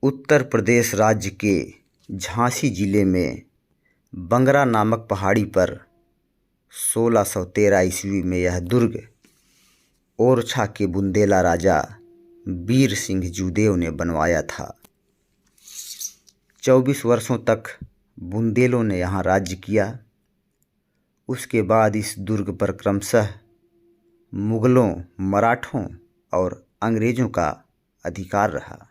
उत्तर प्रदेश राज्य के झांसी जिले में बंगरा नामक पहाड़ी पर 1613 ईस्वी में यह दुर्ग ओरछा के बुंदेला राजा वीर सिंह जूदेव ने बनवाया था। 24 वर्षों तक बुंदेलों ने यहाँ राज्य किया। उसके बाद इस दुर्ग पर क्रमशः मुगलों, मराठों और अंग्रेज़ों का अधिकार रहा।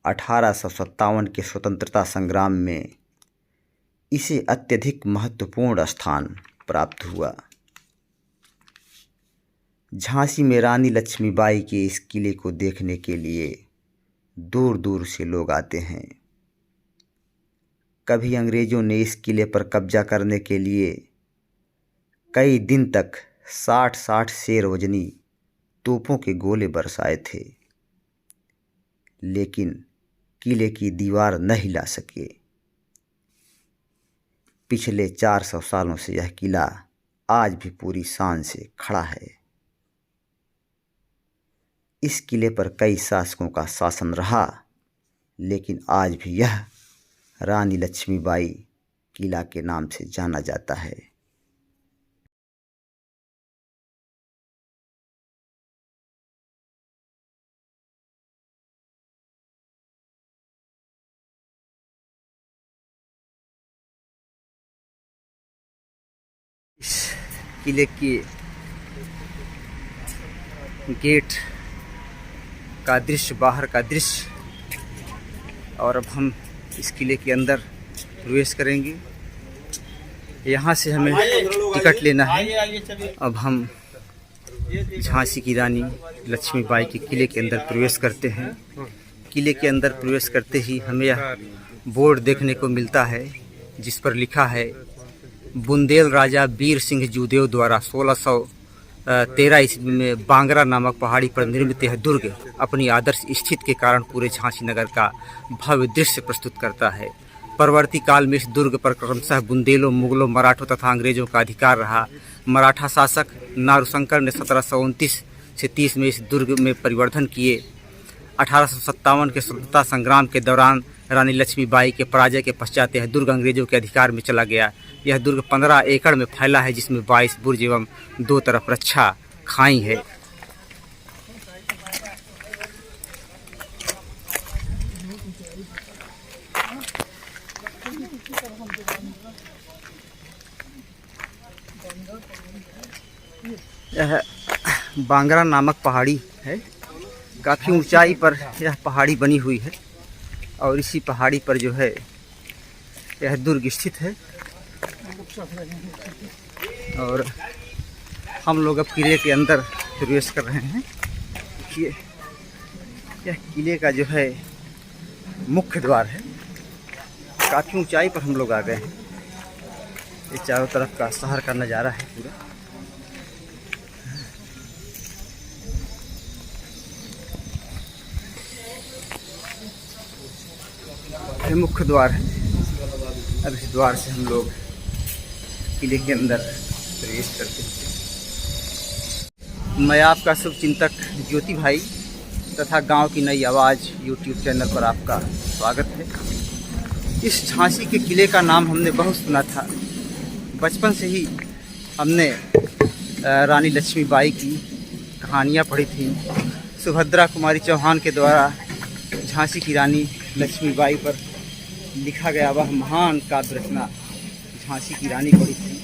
1857 के स्वतंत्रता संग्राम में इसे अत्यधिक महत्वपूर्ण स्थान प्राप्त हुआ। झांसी में रानी लक्ष्मीबाई के इस किले को देखने के लिए दूर दूर से लोग आते हैं। कभी अंग्रेज़ों ने इस किले पर कब्जा करने के लिए कई दिन तक 60 शेर वजनी तोपों के गोले बरसाए थे, लेकिन किले की दीवार न हिला सके। पिछले 400 सालों से यह किला आज भी पूरी शान से खड़ा है। इस किले पर कई शासकों का शासन रहा, लेकिन आज भी यह रानी लक्ष्मीबाई किला के नाम से जाना जाता है। इस किले के गेट का दृश्य, बाहर का दृश्य, और अब हम इस किले के अंदर प्रवेश करेंगे। यहाँ से हमें टिकट लेना है। अब हम झांसी की रानी लक्ष्मीबाई के किले के अंदर प्रवेश करते हैं। किले के अंदर प्रवेश करते ही हमें यह बोर्ड देखने को मिलता है जिस पर लिखा है, बुंदेल राजा वीर सिंह जूदेव द्वारा 1613 ईस्वी में बांगरा नामक पहाड़ी पर निर्मित यह दुर्ग अपनी आदर्श स्थिति के कारण पूरे झांसी नगर का भव्य दृश्य प्रस्तुत करता है। परवर्ती काल में इस दुर्ग पर क्रमशः बुंदेलों, मुगलों, मराठों तथा अंग्रेजों का अधिकार रहा। मराठा शासक नारूशंकर ने 1729 से 30 में इस दुर्ग में परिवर्तन किए। 1857 के स्वतंत्रता संग्राम के दौरान रानी लक्ष्मीबाई के पराजय के पश्चात यह दुर्ग अंग्रेजों के अधिकार में चला गया। यह दुर्ग 15 एकड़ में फैला है, जिसमें 22 बुर्ज एवं 2 तरफ रक्षा खाई है। यह बांगरा नामक पहाड़ी है। काफ़ी ऊंचाई पर यह पहाड़ी बनी हुई है और इसी पहाड़ी पर जो है यह दुर्ग स्थित है। और हम लोग अब किले के अंदर प्रवेश कर रहे हैं। देखिए, यह किले का जो है मुख्य द्वार है। काफ़ी ऊंचाई पर हम लोग आ गए हैं। ये चारों तरफ का शहर का नज़ारा है पूरा। ये मुख्य द्वार है। अब इस द्वार से हम लोग किले के अंदर प्रवेश करते हैं। मैं आपका शुभ चिंतक ज्योति भाई तथा गांव की नई आवाज़ यूट्यूब चैनल पर आपका स्वागत है। इस झांसी के किले का नाम हमने बहुत सुना था। बचपन से ही हमने रानी लक्ष्मीबाई की कहानियाँ पढ़ी थी। सुभद्रा कुमारी चौहान के द्वारा झांसी की रानी लक्ष्मीबाई पर लिखा गया वह महान काव्य रचना झांसी की रानी पढ़ी थी,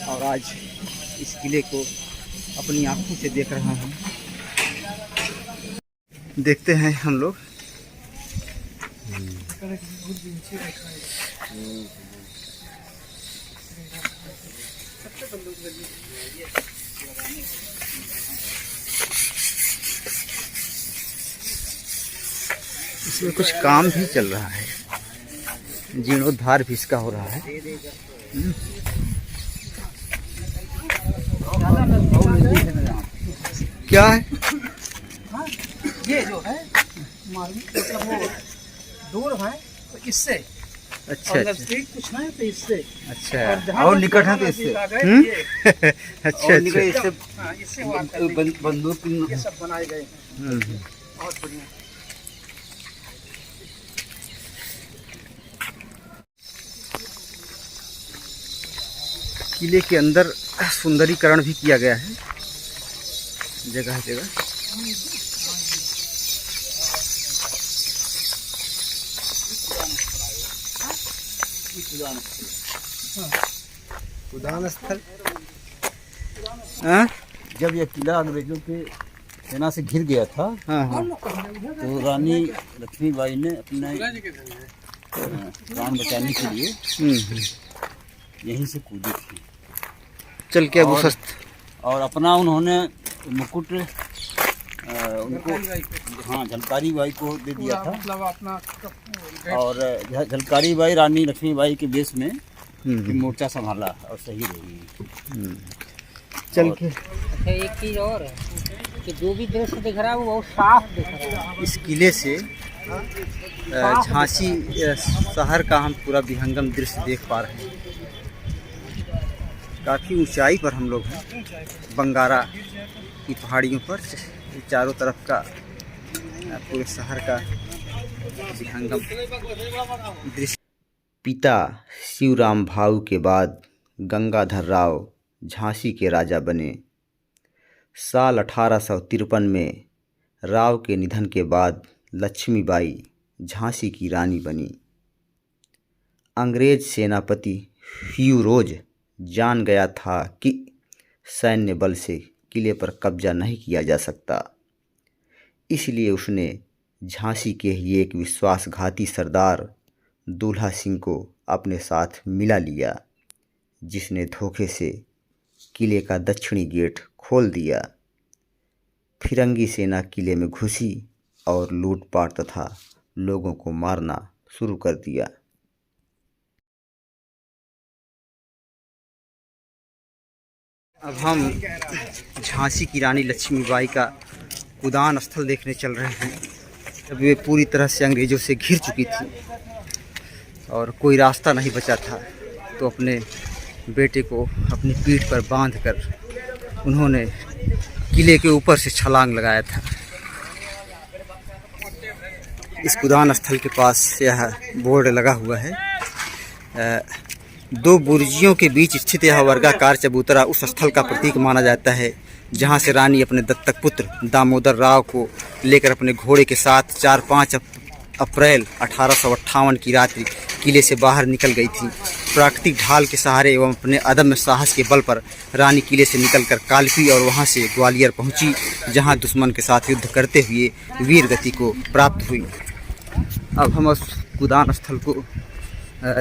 और आज इस किले को अपनी आंखों से देख रहा हूँ। देखते हैं हम लोग। इसमें कुछ काम भी चल रहा है, जीर्णोद्धार भी इसका हो रहा है। क्या है ये जो है मतलब वो दूर है तो इससे, अच्छा, नजदीक कुछ है तो इससे, अच्छा, और निकट है तो इससे। अच्छा, इससे बंदूक ये सब बनाए गए हैं। बहुत बढ़िया। किले के अंदर सुंदरीकरण भी किया गया है जगह जगह। उदान स्थल। हाँ जब यह किला अंग्रेजों के सेना से घिर गया था हाँ हाँ तो रानी लक्ष्मीबाई ने अपने प्राण बचाने के लिए यहीं से कूदी थी। चल के अब और- उस और अपना उन्होंने मुकुट उनको हाँ झलकारी बाई को दे दिया था। मतलब अपना और झलकारी बाई रानी लक्ष्मीबाई के बेस में हम्म, मोर्चा संभाला और सही रही। चल के अच्छा एक चीज़ और है कि जो भी दृश्य दिख रहा है वो बहुत साफ दिख रहा है। इस किले से झांसी शहर का हम पूरा विहंगम दृश्य देख पा रहे हैं। काफ़ी ऊंचाई पर हम लोग हैं, बंगारा की पहाड़ियों पर। चारों तरफ का पूरे शहर का विहंगम दृश्य। पिता शिवराम भाऊ के बाद गंगाधर राव झांसी के राजा बने। साल 1853 में राव के निधन के बाद लक्ष्मीबाई झांसी की रानी बनी। अंग्रेज सेनापति ह्यू रोज जान गया था कि सैन्य बल से किले पर कब्जा नहीं किया जा सकता, इसलिए उसने झांसी के ही एक विश्वासघाती सरदार दूल्हा सिंह को अपने साथ मिला लिया, जिसने धोखे से किले का दक्षिणी गेट खोल दिया। फिरंगी सेना किले में घुसी और लूटपाट तथा लोगों को मारना शुरू कर दिया। अब हम झांसी की रानी लक्ष्मीबाई का उदान स्थल देखने चल रहे हैं। जब वे पूरी तरह से अंग्रेज़ों से घिर चुकी थी और कोई रास्ता नहीं बचा था, तो अपने बेटे को अपनी पीठ पर बांधकर उन्होंने किले के ऊपर से छलांग लगाया था। इस उदान स्थल के पास यह बोर्ड लगा हुआ है। दो बुर्जियों के बीच स्थित यह वर्गाकार चबूतरा उस स्थल का प्रतीक माना जाता है जहां से रानी अपने दत्तक पुत्र दामोदर राव को लेकर अपने घोड़े के साथ 4-5 अप्रैल 1858 की रात्रि किले से बाहर निकल गई थी। प्राकृतिक ढाल के सहारे एवं अपने अदम्य साहस के बल पर रानी किले से निकलकर कालपी और वहां से ग्वालियर पहुंची, जहां दुश्मन के साथ युद्ध करते हुए वीर गति को प्राप्त हुई। अब हम उस उदान स्थल को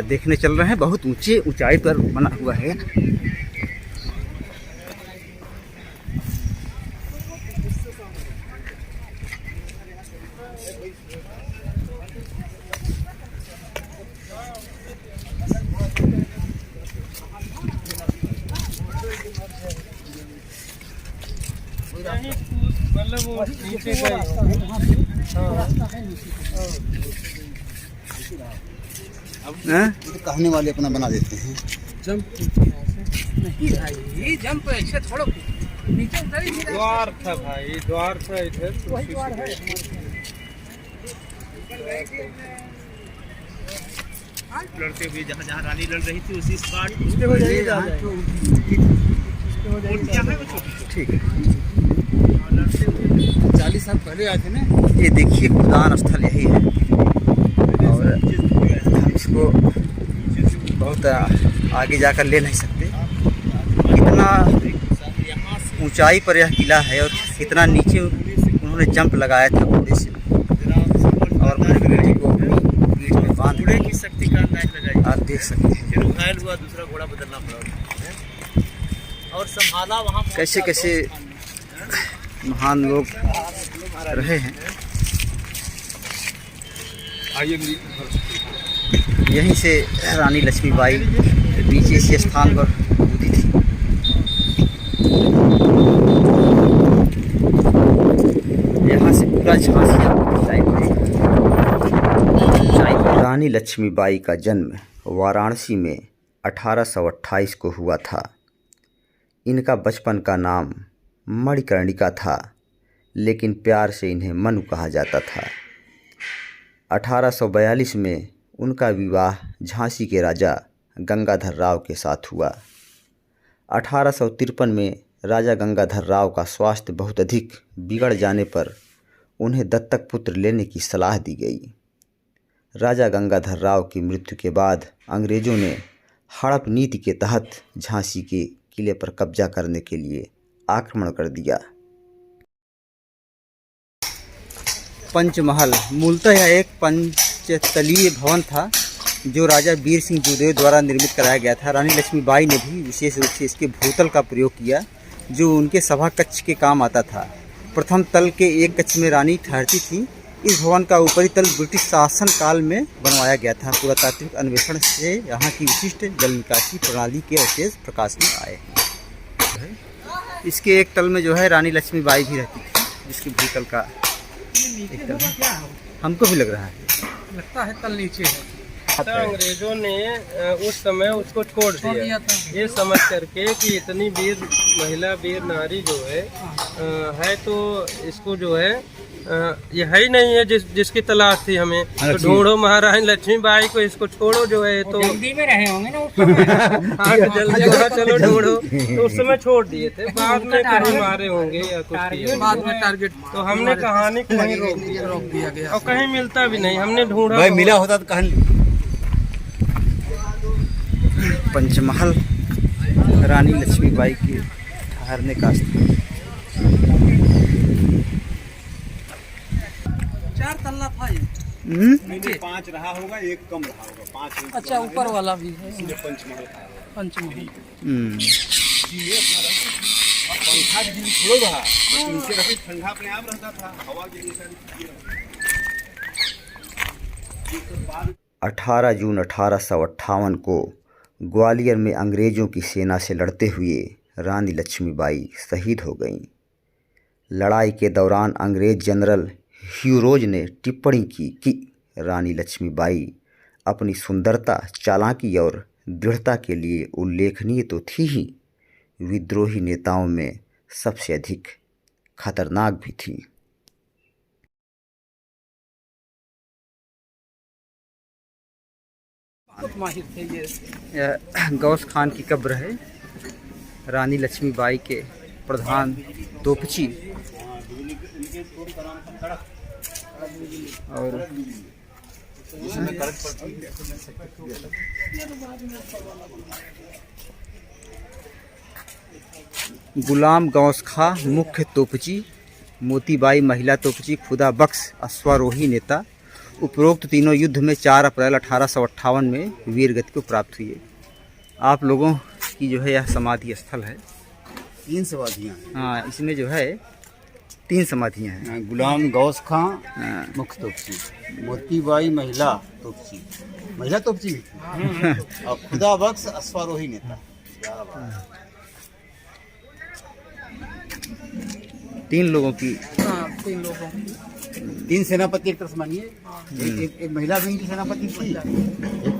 देखने चल रहे हैं। बहुत ऊंचाई पर बना हुआ है। हाँ? कहने वाले अपना बना देते हैं। जंप नहीं भाई, जंप ऐसे थोड़ा नीचे उतर ही नहीं। द्वार था भाई, द्वार था इधर। वही द्वार है। लड़ते हुए जहाँ जहाँ रानी लड़ रही थी उसी स्पॉट ठीक है। 40 साल पहले आए थे ना। ये देखिए उदान स्थल यही है और हम इसको बहुत आगे जाकर ले नहीं सकते। इतना ऊंचाई पर यह किला है और इतना नीचे उन्होंने जंप लगाया था घोड़े से और अपने बेटे को अपनी पीठ में बांध घोड़े की शक्ति का अंदाज लगाई। आप देख सकते हैं फिर घायल हुआ, दूसरा घोड़ा बदलना पड़ा और संभाला वहाँ कैसे कैसे महान लोग रहे हैं। यहीं से रानी लक्ष्मीबाई नीचे इसी स्थान पर कूदी थी। यहाँ से पूरा झांसी रानी लक्ष्मीबाई का जन्म वाराणसी में 1828 को हुआ था। इनका बचपन का नाम मणिकर्णिका था, लेकिन प्यार से इन्हें मनु कहा जाता था। 1842 में उनका विवाह झांसी के राजा गंगाधर राव के साथ हुआ। 1853 में राजा गंगाधर राव का स्वास्थ्य बहुत अधिक बिगड़ जाने पर उन्हें दत्तक पुत्र लेने की सलाह दी गई। राजा गंगाधर राव की मृत्यु के बाद अंग्रेजों ने हड़प नीति के तहत झांसी के किले पर कब्जा करने के लिए आक्रमण कर दिया। पंचमहल मूलतः यह एक पंचतलीय भवन था जो राजा वीर सिंह जोदेव द्वारा निर्मित कराया गया था। रानी लक्ष्मीबाई ने भी विशेष रूप से इसके भूतल का प्रयोग किया जो उनके सभा कक्ष के काम आता था। प्रथम तल के एक कक्ष में रानी ठहरती थी। इस भवन का ऊपरी तल ब्रिटिश शासन काल में बनवाया गया था। पुरातात्विक अन्वेषण से यहाँ की विशिष्ट जल निकासी प्रणाली के अवशेष प्रकाश में आए हैं। इसके एक तल में जो है रानी लक्ष्मीबाई भी रहती थी, जिसके भूतल का एक तल हमको भी लग रहा है, लगता है तल नीचे है। अंग्रेजों ने उस समय उसको छोड़ दिया ये समझ करके कि इतनी वीर महिला वीर नारी जो है तो इसको जो है ये है ही नहीं है जिसकी तलाश थी हमें, तो ढूंढो महारानी लक्ष्मीबाई को, इसको छोड़ो जो है। तो जल्दी में रहे होंगे ना उस समय। हाँ जल्दी चलो ढूंढो, तो उस समय छोड़ दिए थे। बाद में कहीं मारे होंगे या कुछ किए, बाद में टारगेट। तो हमने कहानी को वहीं रोक दिया गया और कहीं मिलता भी नहीं। हमने ढूंढा, भाई मिला होता तो कहानी। पंचमहल रानी लक्ष्मीबाई के ठहरने का स्थान। 4 तल्ला था ये। नीचे 5 रहा होगा, एक कम रहा होगा, 5। अच्छा ऊपर वाला भी है पंचमहल था। पंचमहल। पंखा भी थोड़ा रहा, नीचे रखी ठंडा अपने आप रहता था, हवा के लिए। 18 जून 1858 को ग्वालियर में अंग्रेज़ों की सेना से लड़ते हुए रानी लक्ष्मीबाई शहीद हो गईं। लड़ाई के दौरान अंग्रेज़ जनरल ह्यूरोज ने टिप्पणी की कि रानी लक्ष्मीबाई अपनी सुंदरता, चालाकी और दृढ़ता के लिए उल्लेखनीय तो थी ही, विद्रोही नेताओं में सबसे अधिक खतरनाक भी थी। यह गौस खान की कब्र है। रानी लक्ष्मीबाई के प्रधान तोपची और गुलाम गौस खां मुख्य तोपची, मोतीबाई महिला तोपची, खुदा बख्श अश्वारोही नेता। उपरोक्त तीनों युद्ध में 4 अप्रैल 1858 में वीरगति को प्राप्त हुए। आप लोगों की जो है यह समाधि स्थल है। 3 समाधियाँ हैं। हाँ, इसमें जो है 3 समाधियाँ हैं। गुलाम गौस खां मुख्य तोपची, मोतीबाई महिला तोपची भी थी, और खुदा बख्श अश्वारोही नेता। 3 लोगों की 3 सेनापति एक तरफ मानिए। एक महिला भी इनकी सेनापति थी,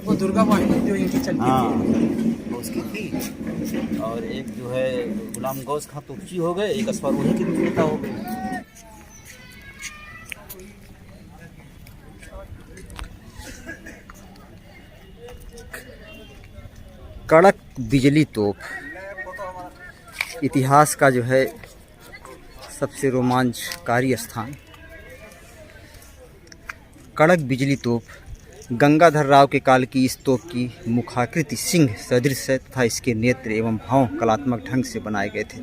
वो दुर्गा वाहिनी जो इनकी चलती थी वो उसकी थी, और एक जो है गुलाम गौस खां तोपची हो गए, एक अश्वारोही के नेता हो गए। कड़क बिजली तोप इतिहास का जो है सबसे रोमांचकारी स्थान। कड़क बिजली तोप गंगाधर राव के काल की इस तोप की मुखाकृति सिंह सदृश है तथा इसके नेत्र एवं भाव कलात्मक ढंग से बनाए गए थे।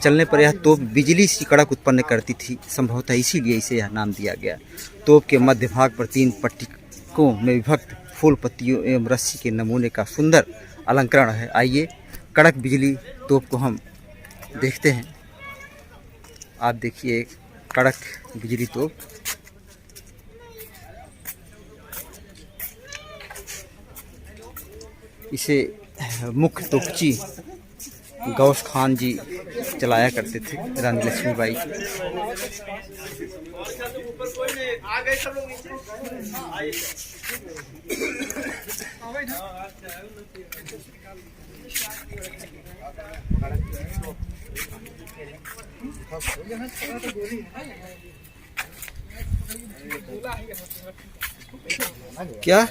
चलने पर यह तोप बिजली सी कड़क उत्पन्न करती थी, संभवतः इसीलिए इसे यह नाम दिया गया। तोप के मध्य भाग पर 3 पट्टिकों में विभक्त फूल पत्तियों एवं रस्सी के नमूने का सुंदर अलंकरण है। आइए कड़क बिजली तोप को हम देखते हैं। आप देखिए कड़क बिजली तोप। इसे मुख्य तोपची गौस खान जी चलाया करते थे, रानी लक्ष्मीबाई की। क्या?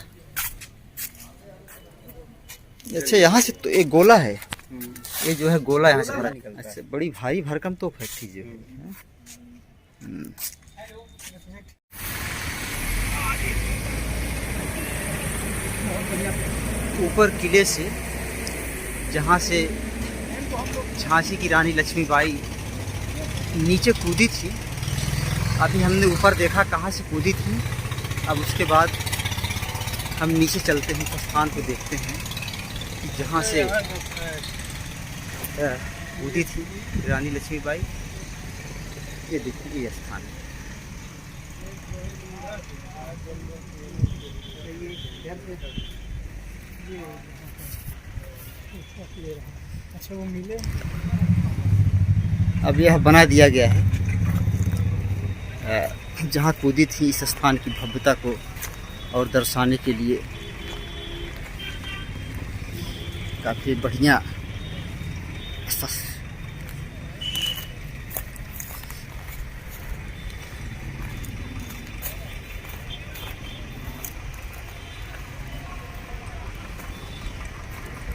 अच्छा, यहाँ से तो एक गोला है। ये जो है गोला यहाँ से भरा। अच्छा, बड़ी भारी भरकम तोप है थी जो है। ऊपर किले से जहाँ से झांसी की रानी लक्ष्मीबाई नीचे कूदी थी, अभी हमने ऊपर देखा कहाँ से कूदी थी। अब उसके बाद हम नीचे चलते हैं, स्थान को देखते हैं जहाँ से कूदी थी रानी लक्ष्मीबाई। ये देखिए ये स्थान है। अच्छा वो मिले। अब यह बना दिया गया है जहाँ कूदी थी, इस स्थान की भव्यता को और दर्शाने के लिए काफ़ी बढ़िया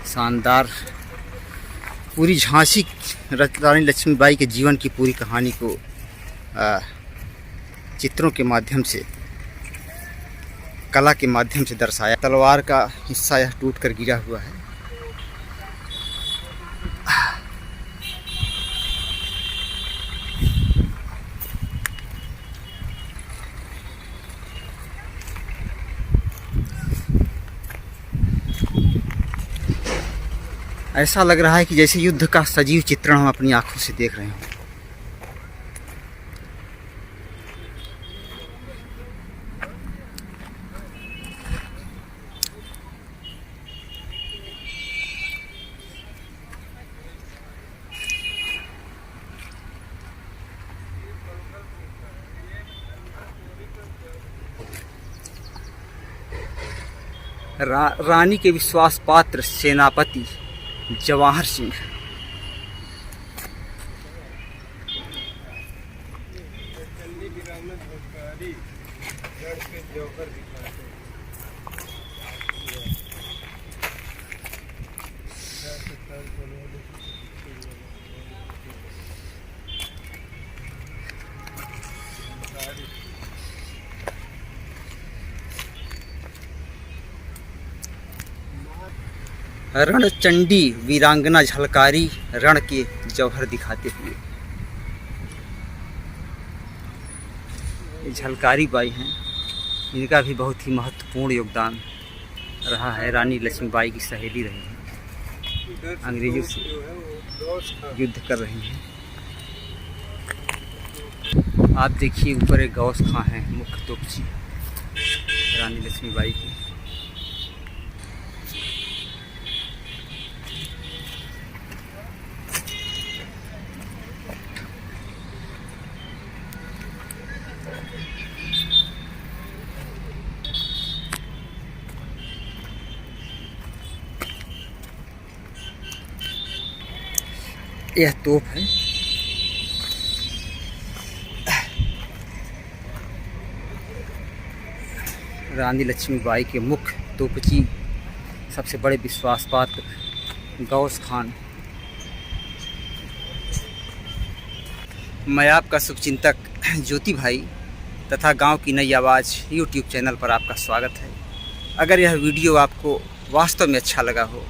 शानदार पूरी झांसी रानी लक्ष्मीबाई के जीवन की पूरी कहानी को चित्रों के माध्यम से, कला के माध्यम से दर्शाया। तलवार का हिस्सा यह टूट कर गिरा हुआ है। ऐसा लग रहा है कि जैसे युद्ध का सजीव चित्रण हम अपनी आंखों से देख रहे हैं। रानी के विश्वास पात्र सेनापति जवाहर सिंह। रणचंडी वीरांगना झलकारी रण के जौहर दिखाते हुए। ये झलकारी बाई हैं, इनका भी बहुत ही महत्वपूर्ण योगदान रहा है। रानी लक्ष्मीबाई की सहेली रही हैं, अंग्रेजों से युद्ध कर रही हैं। आप देखिए ऊपर एक गौस खां है, मुख्य तोपची रानी लक्ष्मीबाई की। यह तोप है। रानी लक्ष्मीबाई के मुख्य तोपची सबसे बड़े विश्वास पात्र गौस खान। मैं आपका शुभचिंतक ज्योति भाई तथा गांव की नई आवाज़ यूट्यूब चैनल पर आपका स्वागत है। अगर यह वीडियो आपको वास्तव में अच्छा लगा हो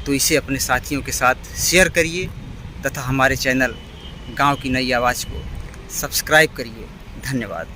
तो इसे अपने साथियों के साथ शेयर करिए तथा हमारे चैनल गांव की नई आवाज़ को सब्सक्राइब करिए। धन्यवाद।